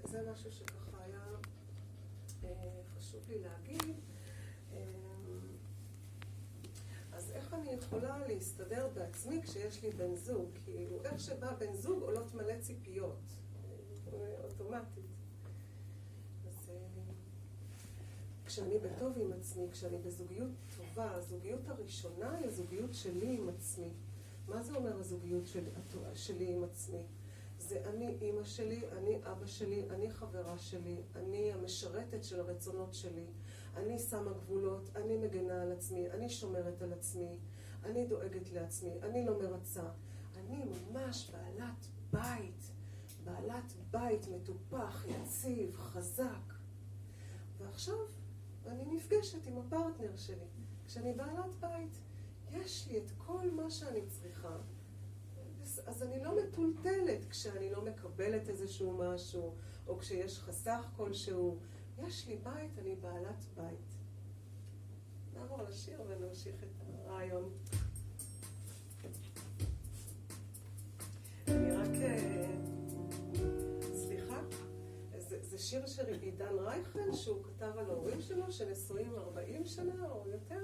זה משהו שככה היה חשוב לי להגיד. אז איך אני יכולה להסתדר בעצמי כשיש לי בן זוג? כאילו, איך שבא בן זוג עולות מלא ציפיות, אוטומטית. אז כשאני בטוב עם עצמי, כשאני בזוגיות טובה, הזוגיות הראשונה היא הזוגיות שלי עם עצמי. מה זה אומר הזוגיות שלי עם עצמי? זה אני אימא שלי, אני אבא שלי, אני חברה שלי, אני המשרתת של הרצונות שלי, אני שמה גבולות, אני מגנה על עצמי, אני שומרת על עצמי, אני דואגת לעצמי, אני לא מרצה. אני ממש בעלת בית מטופח, יציב, חזק. ועכשיו אני נפגשת עם הפרטנר שלי. כשאני בעלת בית, יש לי את כל מה שאני צריכה. אז אני לא מטולטלת כשאני לא מקבלת איזשהו משהו, או כשיש חסך כלשהו. יש לי בית, אני בעלת בית. נעבור לשיר ונמשיך את הרעיון. אני רק... סליחה, זה שיר של עידן רייכל, שהוא כתב על ההורים שלו, שנשואים 40 שנה או יותר,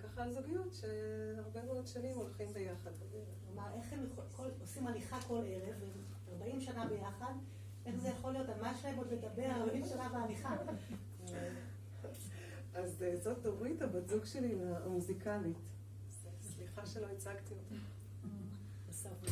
ככה על זוגיות שהרבה מאוד שנים הולכים ביחד. כלומר, איך הם עושים הליכה כל ערב, 40 שנה ביחד, איך זה יכול להיות? על מה שלהם עוד לדבר 40 שנה בהליכה? אז זאת דורית, הבת זוג שלי המוזיקלית. סליחה שלא הצגתי אותה. בסוף זה.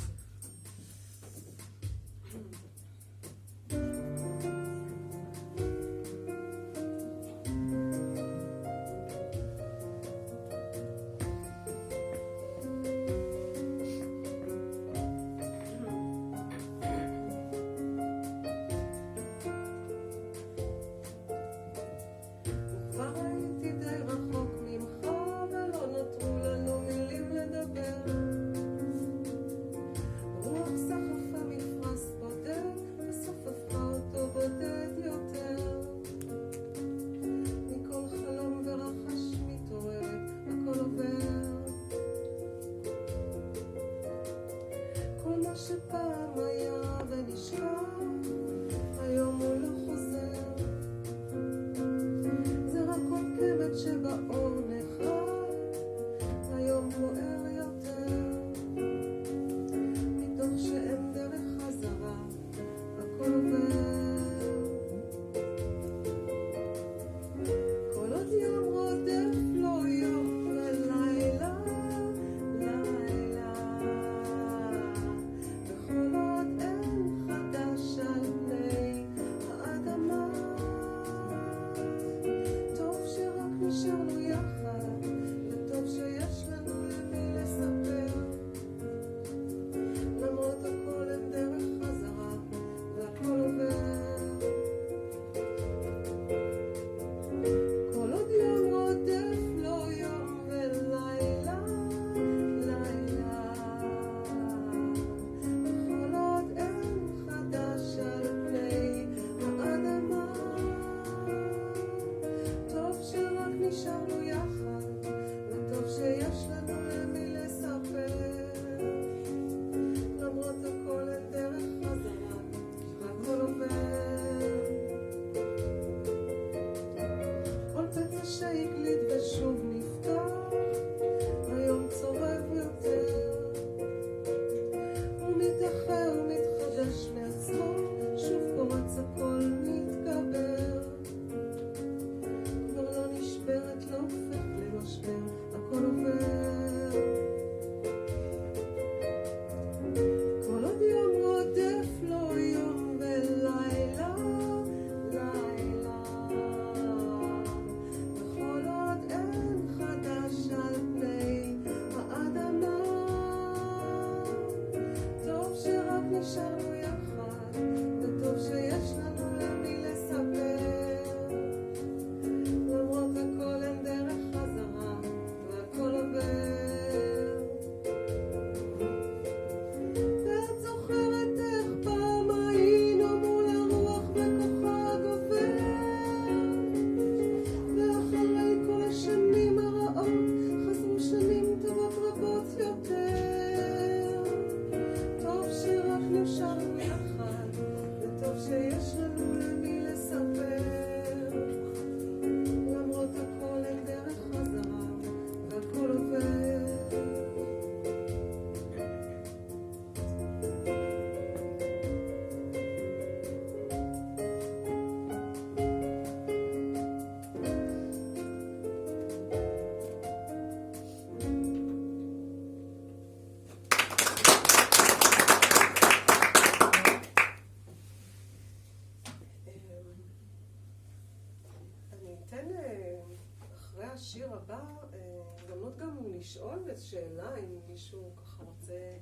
שאלה, אם מישהו ככה רוצה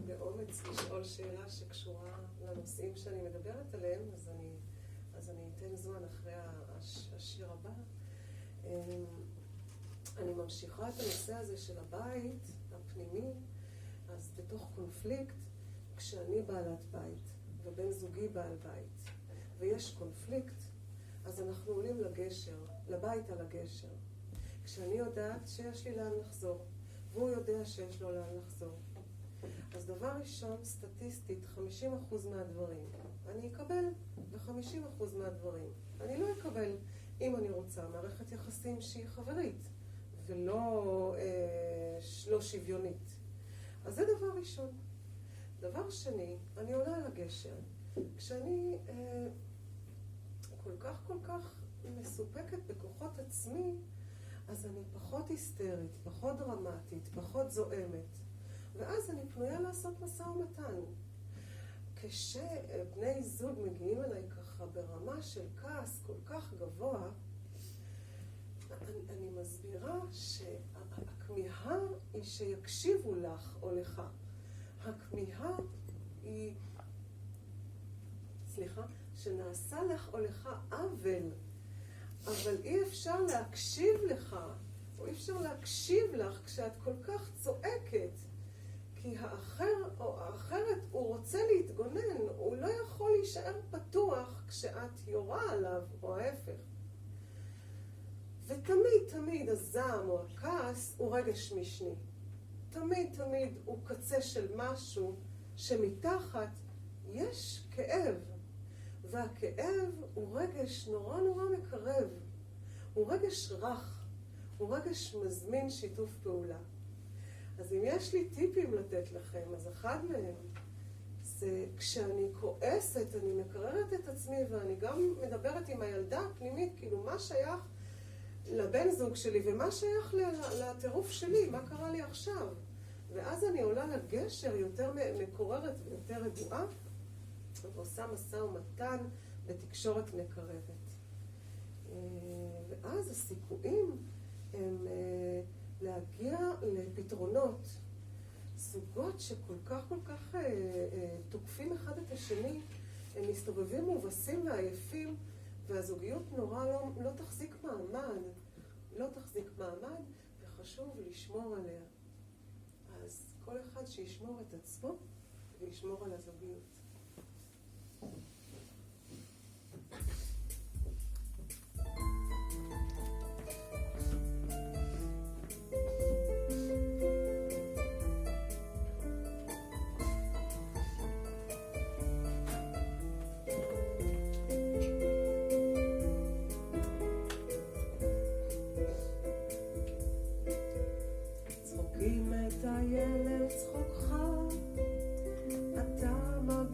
באומץ לשאול שאלה שקשורה לנושאים שאני מדברת עליהם, אז אני אתן זמן אחרי השיר הבא. אני ממשיכה את הנושא הזה של הבית הפנימי, אז בתוך קונפליקט, כשאני בעלת בית ובן זוגי בעל בית, ויש קונפליקט, אז אנחנו עולים לגשר, לבית על הגשר. כשאני יודעת שיש לי לאן לחזור, והוא יודע שיש לו לאן לחזור. אז דבר ראשון, סטטיסטית, 50% מהדברים אני אקבל, ו50% מהדברים אני לא אקבל, אם אני רוצה מערכת יחסים שהיא חברית, ולא לא שוויונית. אז זה דבר ראשון. דבר שני, אני עולה על הגשר. כשאני כל כך מסופקת בכוחות עצמי, אז אני פחות היסטרית, פחות דרמטית, פחות זועמת. ואז אני פנויה לעשות משא ומתן. כשבני זוג מגיעים אליי ככה ברמה של כעס כל כך גבוה, אני מסבירה שהכמיהה היא שיקשיבו לך או לך. הכמיהה היא, שנעשה לך או לך עוול, אבל אי אפשר להקשיב לך, או אי אפשר להקשיב לך כשאת כל כך צועקת, כי האחר או האחרת הוא רוצה להתגונן, הוא לא יכול להישאר פתוח כשאת יורה עליו, או ההפך. ותמיד הזעם או הכעס הוא רגש משני. תמיד הוא קצה של משהו שמתחת יש כאב. והכאב הוא רגש נורא מקרב. הוא רגש רך. הוא רגש מזמין שיתוף פעולה. אז אם יש לי טיפים לתת לכם, אז אחד מהם זה כשאני כועסת, אני מקררת את עצמי ואני גם מדברת עם הילדה הפנימית, כאילו מה שייך לבן זוג שלי ומה שייך לטירוף שלי, מה קרה לי עכשיו. ואז אני עולה לגשר יותר מקוררת ויותר רגועה, ועושה משא ומתן בתקשורת מקרבת. ואז הסיכויים הם להגיע לפתרונות. זוגות שכל כך תוקפים אחד את השני, הם מסתובבים מובסים ועייפים, והזוגיות נורא לא תחזיק מעמד. לא תחזיק מעמד, וחשוב לשמור עליה. אז כל אחד שישמור את עצמו וישמור על הזוגיות. צחוקים את הילד צחוקך, אתה מביט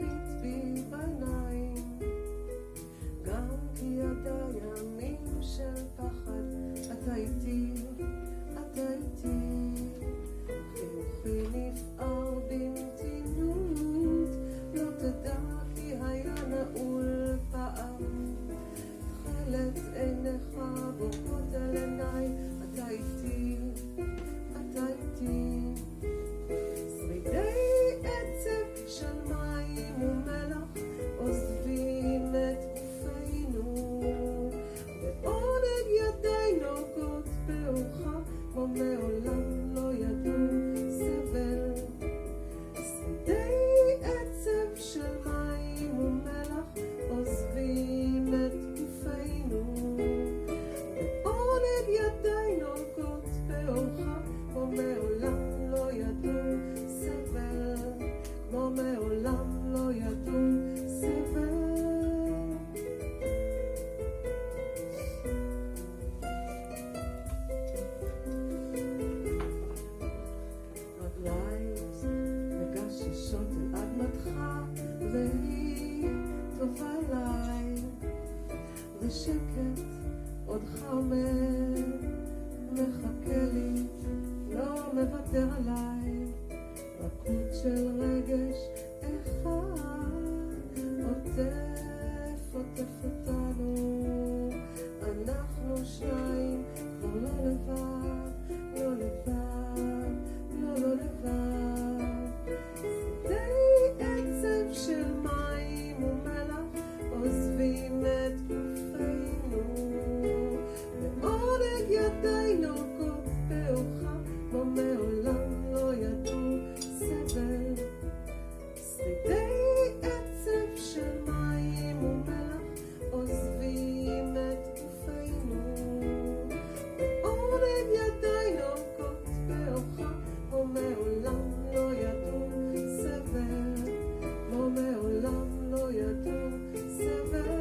לא ידעו סבל.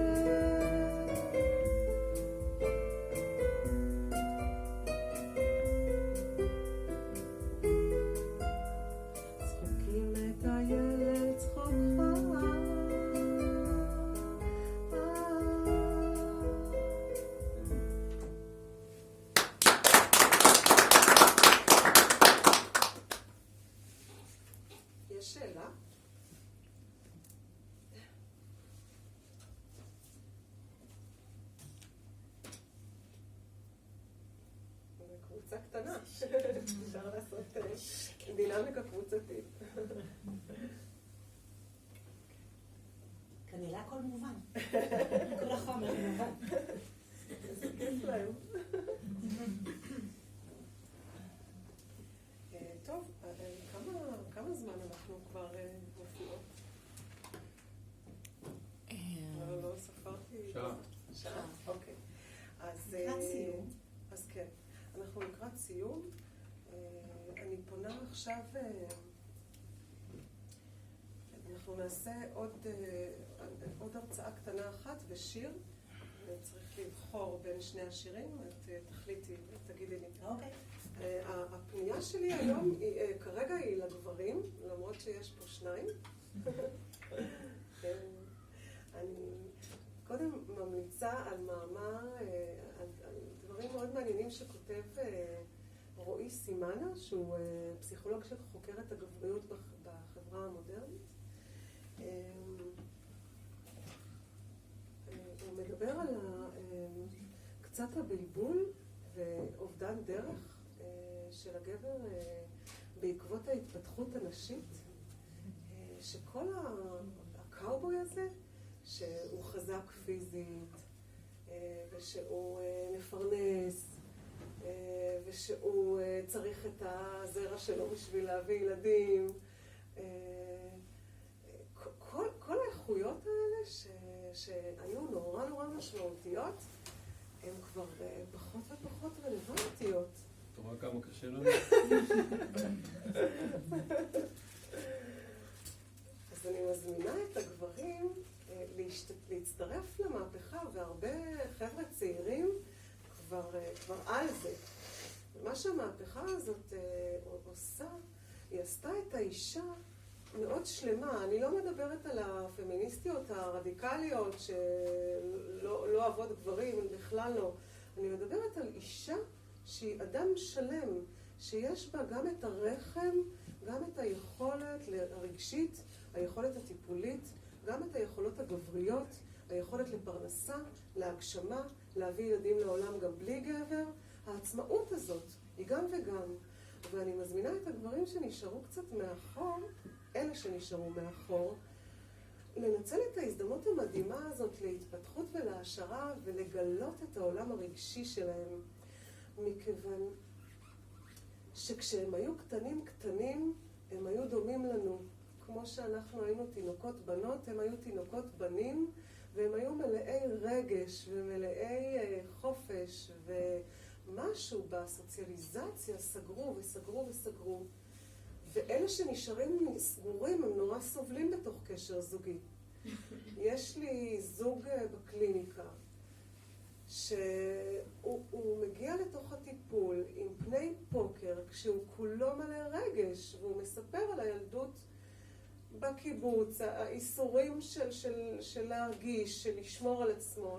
צחוקים את הילד צחוק חם. יש שאלה? קבוצה קטנה, אפשר לעשות דינמיקה קבוצתית. כנראה הכל מובן. כל החומר מובן. זה כיף להם. טוב, כמה זמן אנחנו כבר מופיעות? לא ספרתי. שעה. שעה, אוקיי. לקראת סיום. אז כן, אנחנו לקראת סיום. אני פונה עכשיו, אנחנו נעשה עוד הרצאה קטנה אחת ושיר. צריך לבחור בין שני השירים, את תחליטי, תגידי לי. אוקיי. הפנייה שלי היום, כרגע היא לגברים, למרות שיש פה שניים. אני קודם ממליצה על מאמר, על דברים מאוד מעניינים שכותב רועי סימנה, שהוא פסיכולוג שחוקר את הגבריות בחברה המודרנית. הוא מדבר על קצת הבלבול ואובדן דרך של הגבר בעקבות ההתפתחות הנשית, שכל הקאובוי הזה, שהוא חזק פיזית, ושהוא מפרנס, ושהוא צריך את הזרע שלו בשביל להביא ילדים, כל האיכויות האלה שהיו נורא משמעותיות, הן כבר פחות ופחות רלוונטיות. אתה רואה כמה קשה לנו? אז אני מזמינה את הגברים להצטרף למהפכה, והרבה חבר'ה צעירים כבר על זה. מה שהמהפכה הזאת עושה, היא עשתה את האישה מאוד שלמה. אני לא מדברת על הפמיניסטיות הרדיקליות שלא אוהבות גברים, בכלל לא. אני מדברת על אישה שהיא אדם שלם, שיש בה גם את הרחם, גם את היכולת הרגשית, היכולת הטיפולית, גם את היכולות הגבריות, היכולת לפרנסה, להגשמה, להביא ילדים לעולם גם בלי גבר. העצמאות הזאת היא גם וגם. ואני מזמינה את הגברים שנשארו קצת מאחור, אלה שנשארו מאחור, לנצל את ההזדמנות המדהימה הזאת להתפתחות ולהעשרה ולגלות את העולם הרגשי שלהם. מכיוון שכשהם היו קטנים, הם היו דומים לנו. כמו שאנחנו היינו תינוקות בנות, הם היו תינוקות בנים, והם היו מלאי רגש ומלאי חופש, ומשהו בסוציאליזציה סגרו. ואלה שנשארים סגורים, הם נורא סובלים בתוך קשר זוגי. יש לי זוג בקליניקה, שהוא מגיע לתוך הטיפול עם פני פוקר, כשהוא כולו מלא רגש, והוא מספר על הילדות בקיבוץ, האיסורים של להרגיש, של לשמור על עצמו,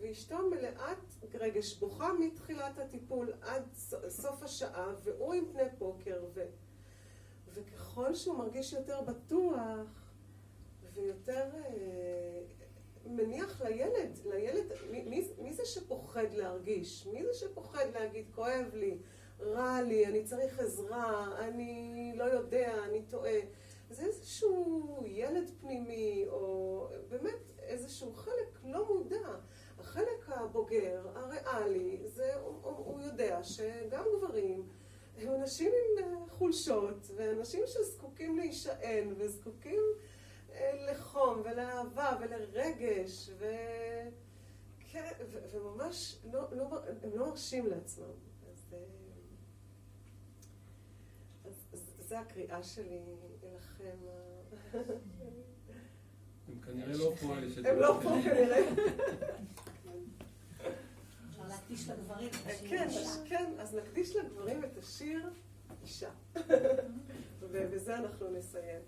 ואשתו מלאת רגש, בוכה מתחילת הטיפול עד סוף השעה, והוא עם פני פוקר, וככל שהוא מרגיש יותר בטוח ויותר מניח לילד, מי זה שפוחד להרגיש? מי זה שפוחד להגיד, כואב לי, רע לי, אני צריך עזרה, אני לא יודע, אני טועה? זה איזשהו ילד פנימי, או באמת איזשהו חלק לא מודע. החלק הבוגר, הריאלי, הוא יודע שגם גברים הם אנשים עם חולשות, ואנשים שזקוקים להישען, וזקוקים לחום ולאהבה ולרגש, וממש הם לא מרשים לעצמם. אז זה הקריאה שלי אליכם, לא פה לשתף. הם לא פה כנראה. אפשר להקדיש לגברים את השיר כן, אישה. כן, אז נקדיש לגברים את השיר אישה. ובזה אנחנו נסיים.